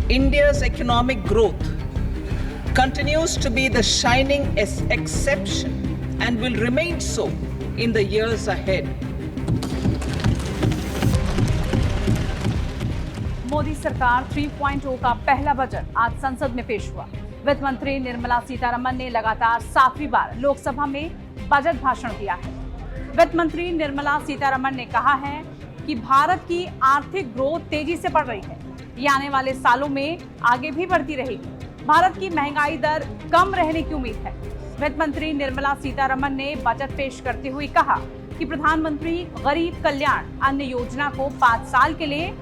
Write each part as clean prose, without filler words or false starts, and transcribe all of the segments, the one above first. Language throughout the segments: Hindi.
India's economic growth continues to be the shining exception and will remain so in the years ahead. Modi सरकार 3.0 का पहला बजट आज संसद में पेश हुआ। वित्त मंत्री निर्मला सीतारमण ने लगातार 7वीं बार लोकसभा में बजट भाषण दिया है। वित्त मंत्री निर्मला सीतारमण ने कहा है कि भारत की आर्थिक ग्रोथ तेजी से बढ़ रही है। ये आने वाले सालों में आगे भी बढ़ती रहेगी। भारत की महंगाई दर कम रहने की उम्मीद है। वित्त मंत्री निर्मला सीतारमण ने बजट पेश करते हुए कहा कि प्रधानमंत्री गरीब कल्याण अन्न योजना को 5 साल के लिए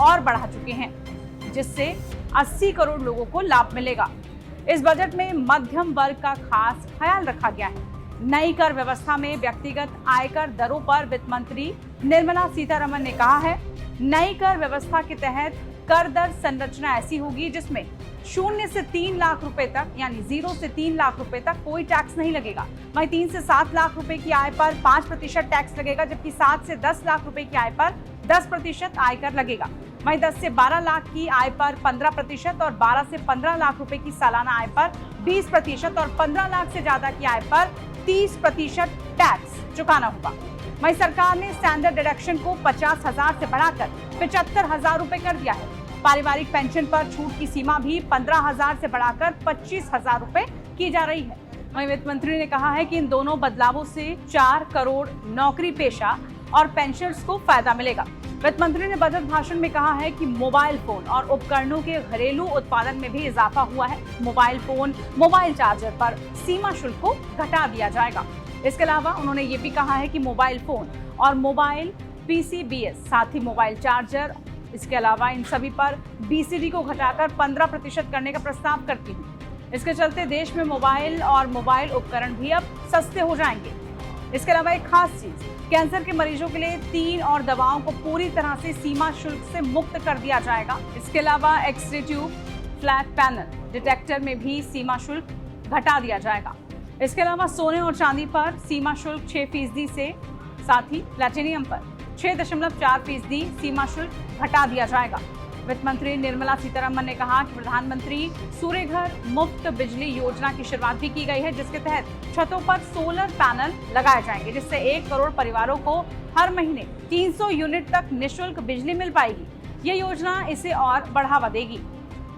और बढ़ा चुके हैं, जिससे 80 करोड़ लोगों को लाभ मिलेगा। इस बजट में मध्यम वर्ग का खास ख्याल रखा गया है। नई कर व्यवस्था में व्यक्तिगत आयकर दरों पर वित्त मंत्री निर्मला सीतारमण ने कहा है, नई कर व्यवस्था के तहत कर दर संरचना ऐसी होगी जिसमें 0 से 3 लाख रुपए तक, यानी 0 से 3 लाख रुपए तक कोई टैक्स नहीं लगेगा। वहीं 3 से 7 लाख रुपए की आय पर 5% टैक्स लगेगा, जबकि 7 से 10 लाख रुपए की आय पर 10% आयकर लगेगा। वहीं 10 से 12 लाख की आय पर 15% और 12 से 15 लाख रुपए की सालाना आय पर 20% और 15 लाख से ज्यादा की आय पर 30% टैक्स चुकाना होगा। वहीं सरकार ने स्टैंडर्ड डिडक्शन को 50,000 से बढ़ाकर 75,000 रुपए कर दिया है। पारिवारिक पेंशन पर छूट की सीमा भी 15,000 से बढ़ाकर 25,000 रुपए की जा रही है। वहीं वित्त मंत्री ने कहा है कि इन दोनों बदलावों से 4 करोड़ नौकरी पेशा और पेंशनर्स को फायदा मिलेगा। वित्त मंत्री ने बजट भाषण में कहा है कि मोबाइल फोन और उपकरणों के घरेलू उत्पादन में भी इजाफा हुआ है। मोबाइल फोन, मोबाइल चार्जर पर सीमा शुल्क को घटा दिया जाएगा। इसके अलावा उन्होंने ये भी कहा है कि मोबाइल फोन और मोबाइल PCBS, साथ ही मोबाइल चार्जर, इसके अलावा इन सभी पर BCD को घटाकर 15% करने का प्रस्ताव करती हूँ। इसके चलते देश में मोबाइल और मोबाइल उपकरण भी अब सस्ते हो जाएंगे। इसके अलावा एक खास चीज, कैंसर के मरीजों के लिए 3 और दवाओं को पूरी तरह से सीमा शुल्क से मुक्त कर दिया जाएगा। इसके अलावा X-ray tube, flat panel detector में भी सीमा शुल्क घटा दिया जाएगा। इसके अलावा सोने और चांदी पर सीमा शुल्क 6% से, साथ ही प्लैटिनियम पर 6.4% सीमा शुल्क घटा दिया जाएगा। वित्त मंत्री निर्मला सीतारमण ने कहा कि प्रधानमंत्री सूर्य घर मुफ्त बिजली योजना की शुरुआत भी की गई है, जिसके तहत छतों पर सोलर पैनल लगाए जाएंगे, जिससे 1 करोड़ परिवारों को हर महीने 300 यूनिट तक निःशुल्क बिजली मिल पाएगी। ये योजना इसे और बढ़ावा देगी।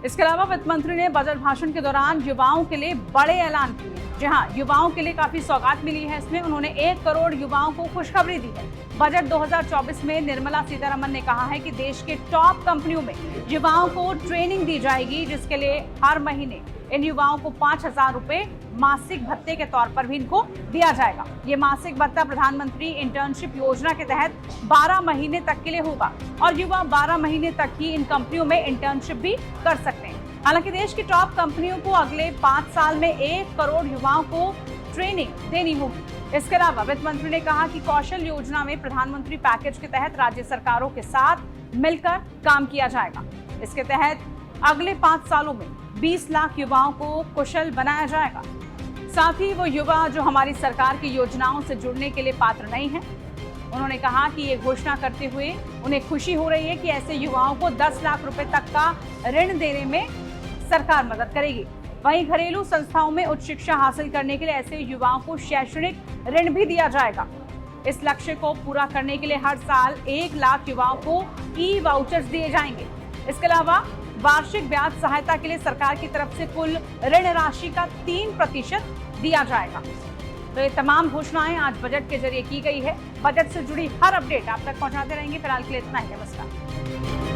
इसके अलावा वित्त मंत्री ने बजट भाषण के दौरान युवाओं के लिए बड़े ऐलान किए। जहां युवाओं के लिए काफी सौगात मिली है, इसमें उन्होंने 1 करोड़ युवाओं को खुशखबरी दी है। बजट 2024 में निर्मला सीतारमण ने कहा है कि देश के टॉप कंपनियों में युवाओं को ट्रेनिंग दी जाएगी, जिसके लिए हर महीने इन युवाओं को 5,000 रुपए मासिक भत्ते के तौर पर भी इनको दिया जाएगा। ये मासिक भत्ता प्रधानमंत्री इंटर्नशिप योजना के तहत 12 महीने तक के लिए होगा और युवा 12 महीने तक ही इन कंपनियों में इंटर्नशिप भी कर सकते हैं। हालांकि देश की टॉप कंपनियों को अगले 5 साल में 1 करोड़ युवाओं को ट्रेनिंग देनी होगी। इसके अलावा वित्त मंत्री ने कहा कि कौशल योजना में प्रधानमंत्री पैकेज के तहत राज्य सरकारों के साथ मिलकर काम किया जाएगा। इसके तहत अगले 5 सालों में 20 लाख युवाओं को कुशल बनाया जाएगा। साथ ही वो युवा जो हमारी सरकार की योजनाओं से जुड़ने के लिए पात्र नहीं है, उन्होंने कहा कि ये घोषणा करते हुए उन्हें खुशी हो रही है कि ऐसे युवाओं को 10 लाख रुपए तक का ऋण देने में सरकार मदद करेगी। वहीं घरेलू संस्थाओं में उच्च शिक्षा हासिल करने के लिए ऐसे युवाओं को शैक्षणिक ऋण भी दिया जाएगा। इस लक्ष्य को पूरा करने के लिए हर साल 1 लाख युवाओं को ई-वाउचर्स दिए जाएंगे। इसके अलावा वार्षिक ब्याज सहायता के लिए सरकार की तरफ से कुल ऋण राशि का 3% दिया जाएगा। तो ये तमाम घोषणाएं आज बजट के जरिए की गई है। बजट से जुड़ी हर अपडेट आप तक पहुंचाते रहेंगे। फिलहाल के लिए इतना ही। नमस्कार।